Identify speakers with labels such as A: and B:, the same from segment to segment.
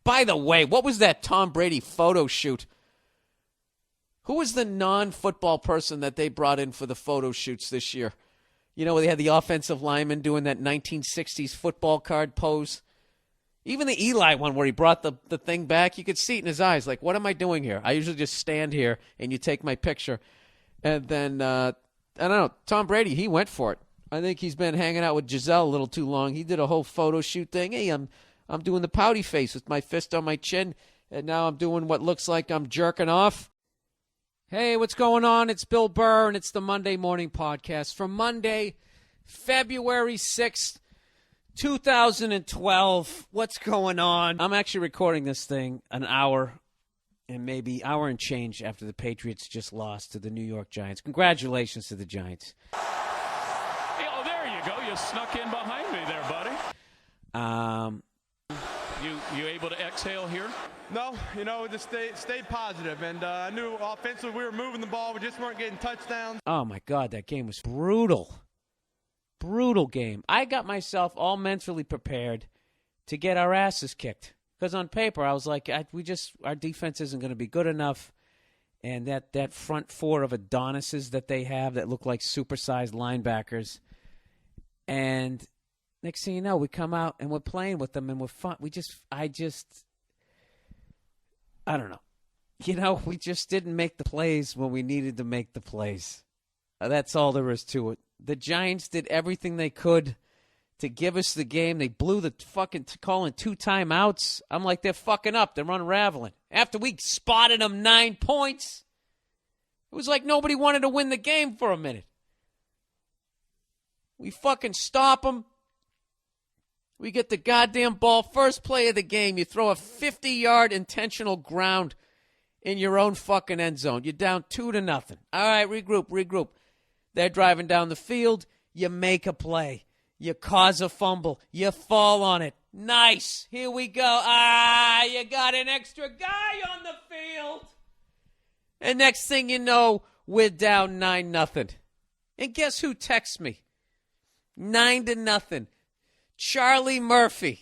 A: By the way, what was that Tom Brady photo shoot? Who was the non-football person that they brought in for the photo shoots this year? You know, where they had the offensive lineman doing that 1960s football card pose. Even the Eli one where he brought the thing back, you could see it in his eyes. Like, what am I doing here? I usually just stand here and you take my picture. And then, I don't know, Tom Brady, he went for it. I think he's been hanging out with Giselle a little too long. He did a whole photo shoot thing. Hey, I'm doing the pouty face with my fist on my chin, and now I'm doing what looks like I'm jerking off. Hey, what's going on? It's Bill Burr, and it's the Monday Morning Podcast for Monday, February 6th, 2012. What's going on? I'm actually recording this thing an hour and maybe hour and change after the Patriots just lost to the New York Giants. Congratulations to the Giants.
B: Hey, oh, there you go. You snuck in behind me there, buddy. You able to exhale here?
C: No, just stay positive. And I knew offensively we were moving the ball. We just weren't getting touchdowns.
A: Oh, my God, that game was brutal. Brutal game. I got myself all mentally prepared to get our asses kicked. Because on paper, I was like, our defense isn't going to be good enough. And that front four of Adonises that they have that look like supersized linebackers. And next thing you know, we come out and we're playing with them and we're fun. I don't know. We just didn't make the plays when we needed to make the plays. That's all there is to it. The Giants did everything they could to give us the game. They blew the fucking calling 2 timeouts. I'm like, they're fucking up. They're unraveling. After we spotted them 9 points, it was like nobody wanted to win the game for a minute. We fucking stop them. We get the goddamn ball. First play of the game, you throw a 50-yard intentional ground in your own fucking end zone. You're down 2-0. All right, regroup. They're driving down the field. You make a play. You cause a fumble. You fall on it. Nice. Here we go. You got an extra guy on the field. And next thing you know, we're down 9-0. And guess who texts me? 9-0. Charlie Murphy,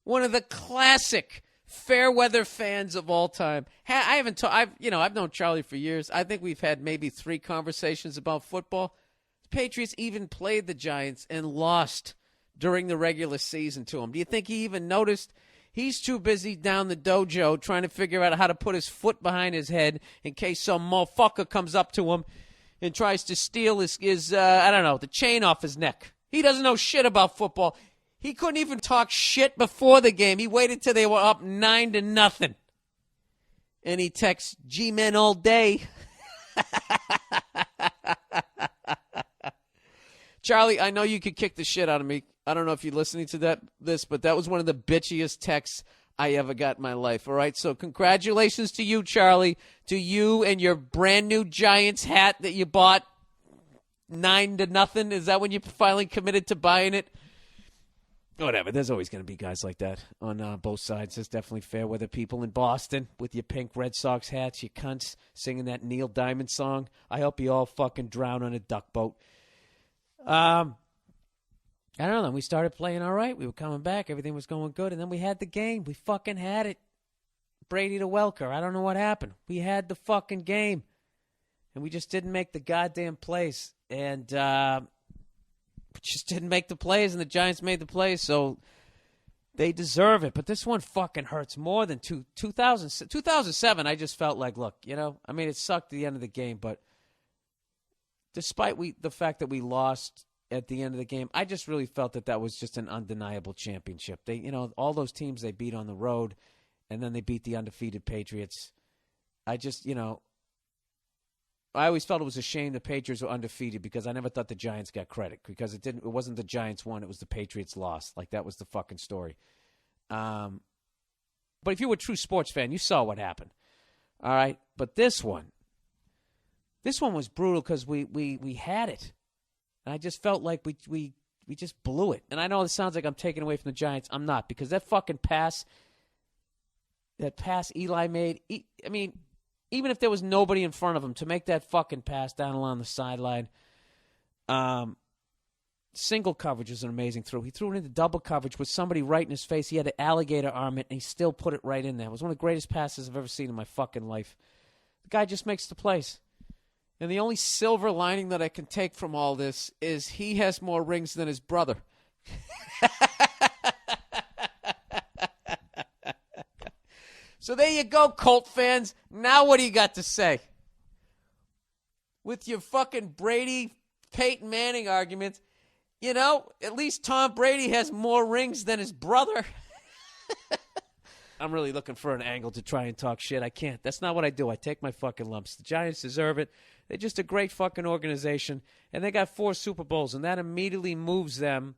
A: one of the classic fair weather fans of all time. I've known Charlie for years. I think we've had maybe 3 conversations about football. The Patriots even played the Giants and lost during the regular season to them. Do you think he even noticed? He's too busy down the dojo trying to figure out how to put his foot behind his head in case some motherfucker comes up to him and tries to steal his the chain off his neck. He doesn't know shit about football. He couldn't even talk shit before the game. He waited till they were up 9-0. And he texts G-Men all day. Charlie, I know you could kick the shit out of me. I don't know if you're listening to this, but that was one of the bitchiest texts I ever got in my life. All right, so congratulations to you, Charlie, to you and your brand new Giants hat that you bought. 9-0. Is that when you finally committed to buying it? Whatever. There's always going to be guys like that on both sides. There's definitely fair weather people in Boston with your pink Red Sox hats, you cunts, singing that Neil Diamond song. I hope you all fucking drown on a duck boat. I don't know. We started playing all right. We were coming back. Everything was going good. And then we had the game. We fucking had it. Brady to Welker. I don't know what happened. We had the fucking game. And we just didn't make the goddamn plays. And just didn't make the plays, and the Giants made the plays, so they deserve it. But this one fucking hurts more than 2007. I just felt like, look, it sucked at the end of the game, but despite the fact that we lost at the end of the game, I just really felt that was just an undeniable championship. They, all those teams they beat on the road, and then they beat the undefeated Patriots. I just, I always felt it was a shame the Patriots were undefeated because I never thought the Giants got credit because it wasn't the Giants won, it was the Patriots lost. Like, that was the fucking story. But if you were a true sports fan, you saw what happened. All right? But this one was brutal because we had it. And I just felt like we just blew it. And I know it sounds like I'm taking away from the Giants. I'm not, because that fucking pass Eli made, even if there was nobody in front of him, to make that fucking pass down along the sideline, Single coverage was an amazing throw. He threw it into double coverage with somebody right in his face. He had to alligator arm it, and he still put it right in there. It was one of the greatest passes I've ever seen in my fucking life. The guy just makes the plays. And the only silver lining that I can take from all this is he has more rings than his brother. So there you go, Colt fans. Now what do you got to say? With your fucking Brady, Peyton Manning arguments, you know, at least Tom Brady has more rings than his brother. I'm really looking for an angle to try and talk shit. I can't. That's not what I do. I take my fucking lumps. The Giants deserve it. They're just a great fucking organization. And they got 4 Super Bowls, and that immediately moves them.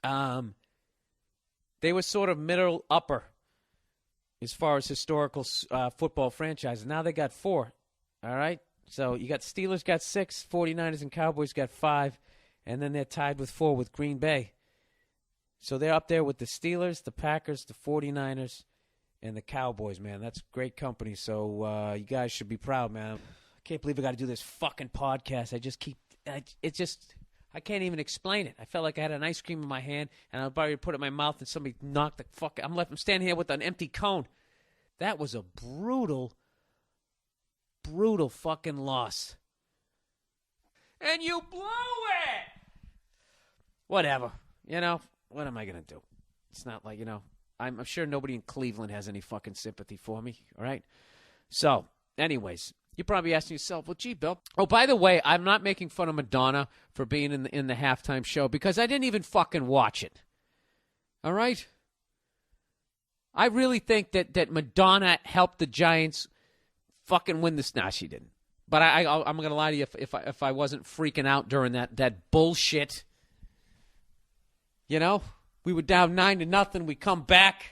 A: They were sort of middle upper as far as historical football franchises. Now they got 4. All right? So you got Steelers got 6, 49ers and Cowboys got 5, and then they're tied with 4 with Green Bay. So they're up there with the Steelers, the Packers, the 49ers, and the Cowboys, man. That's great company. So you guys should be proud, man. I can't believe I got to do this fucking podcast. I can't even explain it. I felt like I had an ice cream in my hand, and I was about to put it in my mouth, and somebody knocked the fuck. I'm standing here with an empty cone. That was a brutal fucking loss. And you blew it! Whatever. You know, what am I going to do? It's not like, you know, I'm sure nobody in Cleveland has any fucking sympathy for me, all right? So, anyways, you're probably asking yourself, well, gee, Bill. Oh, by the way, I'm not making fun of Madonna for being in the halftime show because I didn't even fucking watch it. All right? I really think that Madonna helped the Giants fucking win this. Nah, she didn't. But I'm going to lie to you if I wasn't freaking out during that bullshit. You know? We were down 9-0. We come back.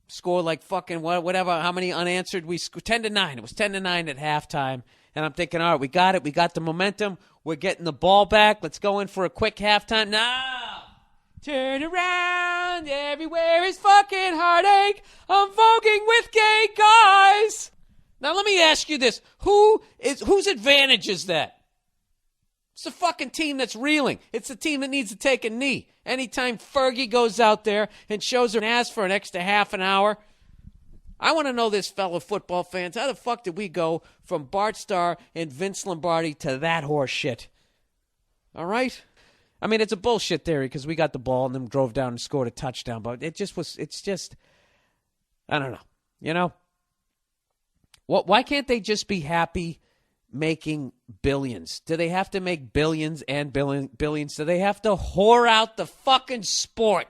A: Score like fucking whatever, how many unanswered we scored? 10-9. It was 10-9 at halftime. And I'm thinking, all right, we got it. We got the momentum. We're getting the ball back. Let's go in for a quick halftime. No! Turn around. Everywhere is fucking heartache. I'm voguing with gay guys. Now let me ask you this. Whose advantage is that? It's the fucking team that's reeling. It's the team that needs to take a knee. Anytime Fergie goes out there and shows her ass for an extra half an hour, I want to know this, fellow football fans. How the fuck did we go from Bart Starr and Vince Lombardi to that horse shit? All right? I mean, it's a bullshit theory because we got the ball and then drove down and scored a touchdown. But it's just, I don't know. You know? Why can't they just be happy making billions? Do they have to make billions and billions? Do they have to whore out the fucking sport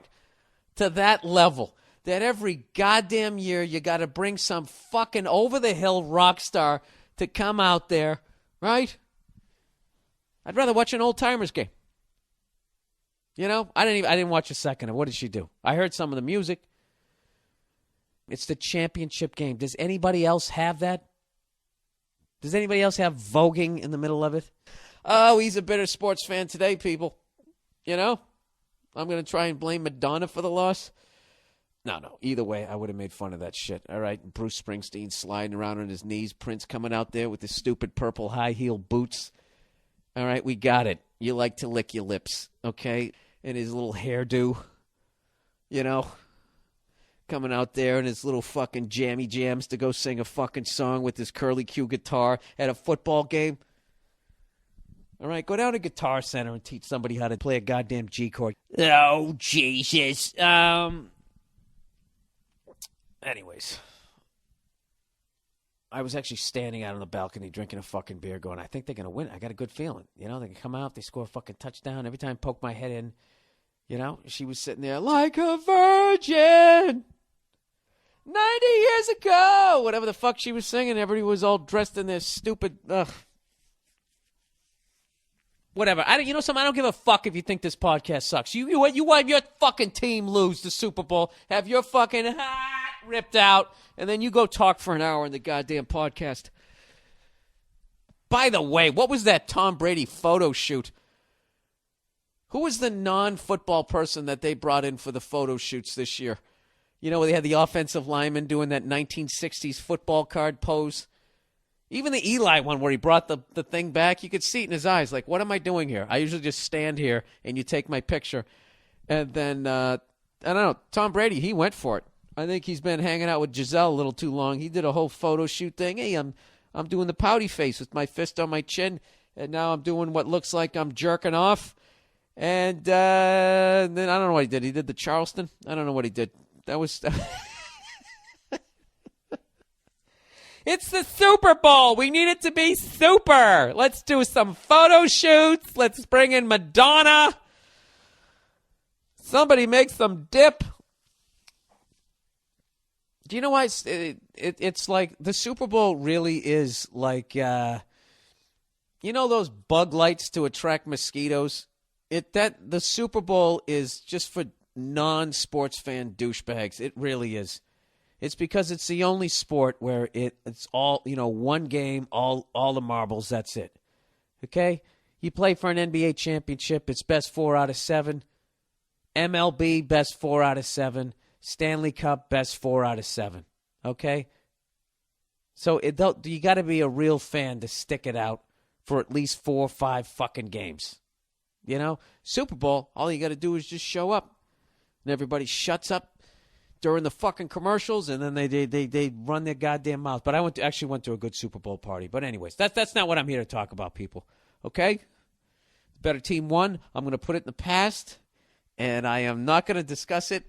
A: to that level that every goddamn year you got to bring some fucking over-the-hill rock star to come out there, right? I'd rather watch an old-timers game. You know, I didn't watch a second of it. What did she do? I heard some of the music. It's the championship game. Does anybody else have that? Does anybody else have voguing in the middle of it? Oh, he's a bitter sports fan today, people. You know? I'm going to try and blame Madonna for the loss. No. Either way, I would have made fun of that shit. All right? Bruce Springsteen sliding around on his knees. Prince coming out there with his stupid purple high-heel boots. All right? We got it. You like to lick your lips, okay? And his little hairdo. You know? Coming out there in his little fucking jammy jams to go sing a fucking song with his curly Q guitar at a football game. All right, go down to Guitar Center and teach somebody how to play a goddamn G chord. Oh, Jesus. Anyways. I was actually standing out on the balcony drinking a fucking beer going, I think they're going to win. I got a good feeling. You know, they can come out, they score a fucking touchdown. Every time I poke my head in, you know, she was sitting there like a virgin. 90 years ago, whatever the fuck she was singing, everybody was all dressed in their stupid, whatever. You know something? I don't give a fuck if you think this podcast sucks. You want your fucking team lose the Super Bowl, have your fucking hat ripped out, and then you go talk for an hour in the goddamn podcast. By the way, what was that Tom Brady photo shoot? Who was the non-football person that they brought in for the photo shoots this year? You know, where they had the offensive lineman doing that 1960s football card pose. Even the Eli one where he brought the thing back, you could see it in his eyes. Like, what am I doing here? I usually just stand here and you take my picture. And then, I don't know, Tom Brady, he went for it. I think he's been hanging out with Giselle a little too long. He did a whole photo shoot thing. Hey, I'm doing the pouty face with my fist on my chin, and now I'm doing what looks like I'm jerking off. And then I don't know what he did. He did the Charleston. I don't know what he did. That was... It's the Super Bowl. We need it to be super. Let's do some photo shoots. Let's bring in Madonna. Somebody make some dip. Do you know why it's like the Super Bowl really is like, you know those bug lights to attract mosquitoes? The Super Bowl is just for non-sports fan douchebags. It really is. It's because it's the only sport where it's all, one game, all the marbles, that's it. Okay? You play for an NBA championship, it's best 4 out of 7. MLB, best 4 out of 7. Stanley Cup, best 4 out of 7. Okay? So you got to be a real fan to stick it out for at least 4 or 5 fucking games. Super Bowl, all you got to do is just show up. And everybody shuts up during the fucking commercials, and then they run their goddamn mouth. But I actually went to a good Super Bowl party. But anyways, that's not what I'm here to talk about, people. Okay? Better team won. I'm going to put it in the past, and I am not going to discuss it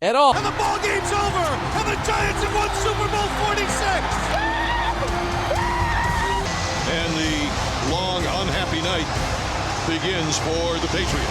A: at all.
D: And the ball game's over, and the Giants have won Super Bowl 46.
E: And the long, unhappy night begins for the Patriots.